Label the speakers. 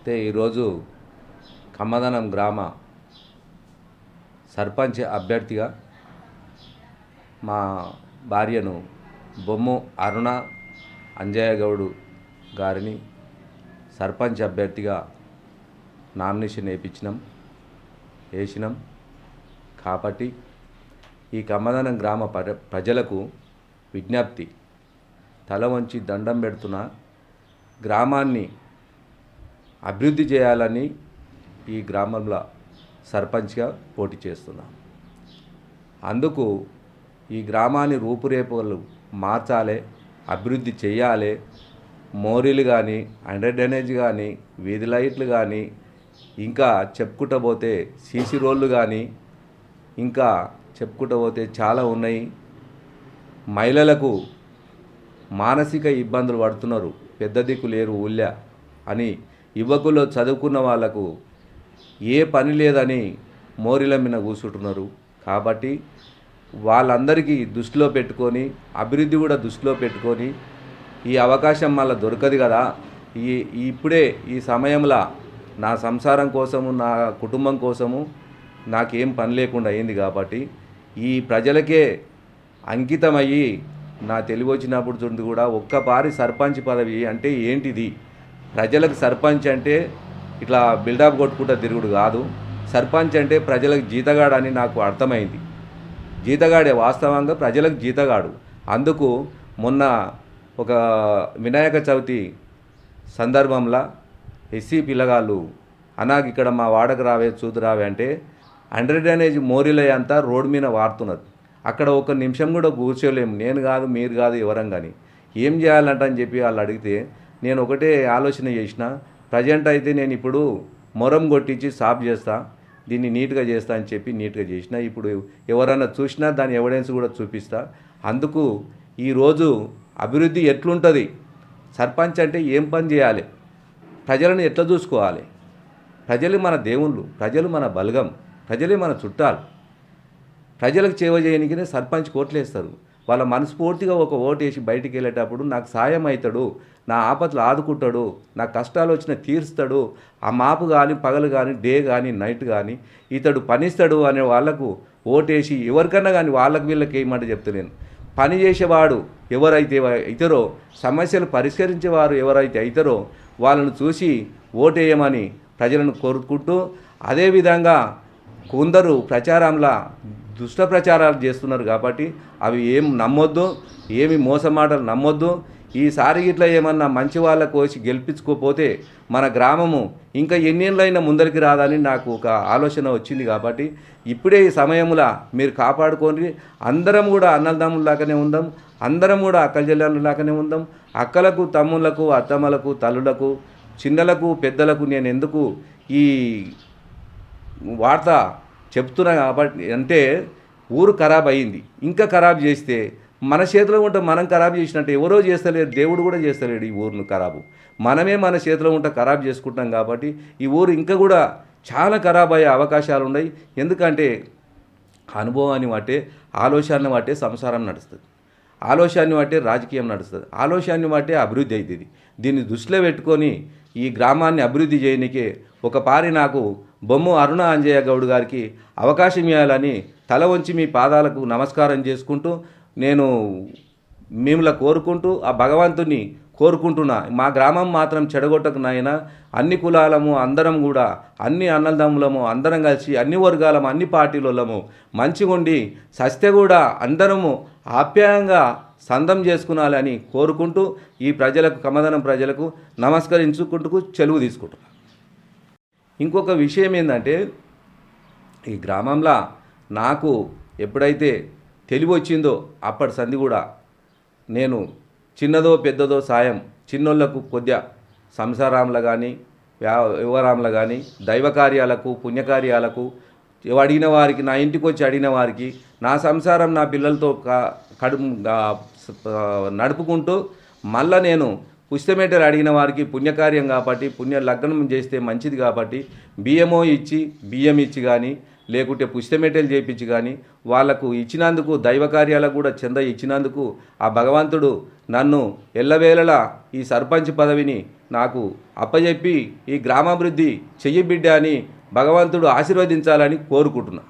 Speaker 1: అయితే ఈరోజు కమ్మదనం గ్రామ సర్పంచ్ అభ్యర్థిగా మా భార్యను బొమ్ము అరుణ అంజయ్య గౌడ్ గారిని సర్పంచ్ అభ్యర్థిగా నామినేషన్ వేసినాం కాబట్టి ఈ కమ్మదనం గ్రామ ప్రజలకు విజ్ఞప్తి, తల వంచి దండం పెడుతున్న గ్రామాన్ని అభివృద్ధి చేయాలని ఈ గ్రామంలో సర్పంచ్గా పోటీ చేస్తున్నాం. అందుకు ఈ గ్రామాన్ని రూపురేఖలు మార్చాలి, అభివృద్ధి చేయాలి. మోరీలు కానీ, అండర్ డ్రైనేజ్ కానీ, వీధి లైట్లు కానీ, ఇంకా చెప్పుకుంటూ పోతే సీసీ రోడ్లు కానీ, ఇంకా చెప్పుకుంటూ పోతే చాలా ఉన్నాయి. మహిళలకు మానసిక ఇబ్బందులు పడుతున్నారు, పెద్ద దిక్కు లేరు ఊళ్ళో అని యువకులు చదువుకున్న వాళ్ళకు ఏ పని లేదని మోరీల మీద కూర్చుంటున్నారు. కాబట్టి వాళ్ళందరికీ దృష్టిలో పెట్టుకొని, అభివృద్ధి కూడా దృష్టిలో పెట్టుకొని, ఈ అవకాశం మళ్ళీ దొరకదు కదా, ఇప్పుడే ఈ సమయంలో నా సంసారం కోసము, నా కుటుంబం కోసము నాకేం పని లేకుండా అయింది. కాబట్టి ఈ ప్రజలకే అంకితమయ్యి నా తెలివి వచ్చినప్పుడు చూడండి కూడా ఒక్కపారి సర్పంచ్ పదవి అంటే ఏంటిది, ప్రజలకు సర్పంచ్ అంటే ఇట్లా బిల్డప్ కొట్టుకుంటూ తిరుగుడు కాదు. సర్పంచ్ అంటే ప్రజలకు జీతగాడని నాకు అర్థమైంది. జీతగాడే, వాస్తవంగా ప్రజలకు జీతగాడు. అందుకు మొన్న ఒక వినాయక చవితి సందర్భంలో ఎస్సీ పిల్లగాళ్ళు అనాకి ఇక్కడ మా వాడకు రావే చూదురావే అంటే అండర్ డ్రైనేజ్ మోరీల అంతా రోడ్డు మీద వాడుతున్నారు. అక్కడ ఒక నిమిషం కూడా కూర్చోలేము. నేను కాదు, మీరు కాదు, ఎవరం కానీ ఏం చేయాలంట అని చెప్పి వాళ్ళు అడిగితే నేను ఒకటే ఆలోచన చేసిన, ప్రజెంట్ అయితే నేను ఇప్పుడు మొరం కొట్టించి సాఫ్ చేస్తా, దీన్ని నీట్గా చేస్తా అని చెప్పి నీట్గా చేసిన. ఇప్పుడు ఎవరైనా చూసినా దాని ఎవిడెన్స్ కూడా చూపిస్తా. అందుకు ఈరోజు అభివృద్ధి ఎట్లుంటుంది, సర్పంచ్ అంటే ఏం పని చేయాలి, ప్రజలను ఎట్లా చూసుకోవాలి, ప్రజలు మన దేవుళ్ళు, ప్రజలు మన బలగం, ప్రజలే మన చుట్టాలు. ప్రజలకు సేవ చేయడానికినే సర్పంచ్ కోట్లేస్తారు. వాళ్ళ మనస్ఫూర్తిగా ఒక ఓటు వేసి బయటికి వెళ్ళేటప్పుడు నాకు సాయం అవుతాడు, నా ఆపదలు ఆదుకుంటాడు, నా కష్టాలు వచ్చిన తీరుస్తాడు, ఆ మాపు కానీ, పగలు కానీ, డే కానీ, నైట్ కానీ ఇతడు పనిస్తాడు అనే వాళ్ళకు ఓటేసి ఎవరికన్నా కానీ వాళ్ళకి వీళ్ళకి ఏమంటే చెప్తలేను. పని చేసేవాడు ఎవరైతే అవుతారో, సమస్యలు పరిష్కరించేవారు ఎవరైతే అవుతారో వాళ్ళను చూసి ఓటేయమని ప్రజలను కోరుకుంటూ, అదేవిధంగా కొందరు ప్రచారంలో దుష్ట ప్రచారాలు చేస్తున్నారు. కాబట్టి అవి ఏం నమ్మొద్దు, ఏమి మోసమాటలు నమ్మొద్దు. ఈసారి ఇట్లా ఏమన్నా మంచి వాళ్ళ కోసి గెలిపించుకోపోతే మన గ్రామము ఇంకా ఎన్నేళ్ళైనా ముందరికి రాదని నాకు ఒక ఆలోచన వచ్చింది. కాబట్టి ఇప్పుడే ఈ సమయంలో మీరు కాపాడుకొని అందరం కూడా అన్నదమ్ములాగానే ఉందాం, అందరం కూడా అక్కల చెల్లెళ్ళలాగానే ఉందాం. అక్కలకు, తమ్ముళ్లకు, అత్తమ్మలకు, తల్లులకు, చిన్నలకు, పెద్దలకు నేను ఎందుకు ఈ వార్త చెప్తున్నా కాబట్టి అంటే ఊరు ఖరాబ్ అయింది. ఇంకా ఖరాబ్ చేస్తే మన చేతిలో ఉంటే మనం ఖరాబ్ చేసినట్టు ఎవరో చేస్తలేరు, దేవుడు కూడా చేస్తలేడు ఈ ఊరును ఖరాబు. మనమే మన చేతిలో ఉంటే ఖరాబ్ చేసుకుంటాం. కాబట్టి ఈ ఊరు ఇంకా కూడా చాలా ఖరాబ్ అయ్యే అవకాశాలు ఉన్నాయి. ఎందుకంటే అనుభవాన్ని బట్టే, ఆలోచనని బట్టే సంసారం నడుస్తుంది, ఆలోచనని బట్టే రాజకీయం నడుస్తుంది, ఆలోచనని బట్టే అభివృద్ధి అవుతుంది. దీన్ని దృష్టిలో పెట్టుకొని ఈ గ్రామాన్ని అభివృద్ధి చేయనికే ఒకపారి నాకు బొమ్ము అరుణ అంజయ్య గౌడ్ గారికి అవకాశం ఇవ్వాలని తల వంచి మీ పాదాలకు నమస్కారం చేసుకుంటూ నేను మిమ్మల్ని కోరుకుంటూ ఆ భగవంతుని కోరుకుంటున్నా. మా గ్రామం మాత్రం చెడగొట్టకు నాయనా, అన్ని కులాలము అందరం కూడా, అన్ని అన్నదమ్ములము అందరం కలిసి, అన్ని వర్గాలము, అన్ని పార్టీలము మంచిగా ఉండి సస్తే కూడా అందరము ఆప్యాయంగా సందం చేసుకునాలని కోరుకుంటూ ఈ ప్రజలకు, కమ్మదనం ప్రజలకు నమస్కరించుకుంటూ చెలువు తీసుకుంటున్నాను. ఇంకొక విషయం ఏంటంటే ఈ గ్రామంలో నాకు ఎప్పుడైతే తెలివి వచ్చిందో అప్పటి సంధి కూడా నేను చిన్నదో పెద్దదో సాయం చిన్నోళ్లకు కొద్దిగా సంసారాంలో కానీ, వ్యవహారంలో కానీ, దైవ కార్యాలకు, పుణ్యకార్యాలకు అడిగిన వారికి, నా ఇంటికి వచ్చి అడిగిన వారికి, నా సంసారం నా పిల్లలతో నడుపుకుంటూ మళ్ళీ నేను పుస్తమేటలు అడిగిన వారికి పుణ్యకార్యం కాబట్టి, పుణ్య లగ్నం చేస్తే మంచిది కాబట్టి బియ్యం ఇచ్చి కానీ, లేకుంటే పుస్తమేటలు చేయించి కానీ వాళ్లకు ఇచ్చినందుకు, దైవ కార్యాలకు కూడా చెంద ఇచ్చినందుకు ఆ భగవంతుడు నన్ను ఎల్లవేళలా ఈ సర్పంచ్ పదవిని నాకు అప్పజెప్పి ఈ గ్రామాభివృద్ధి చెయ్యి బిడ్డ అని భగవంతుడు ఆశీర్వదించాలని కోరుకుంటున్నా.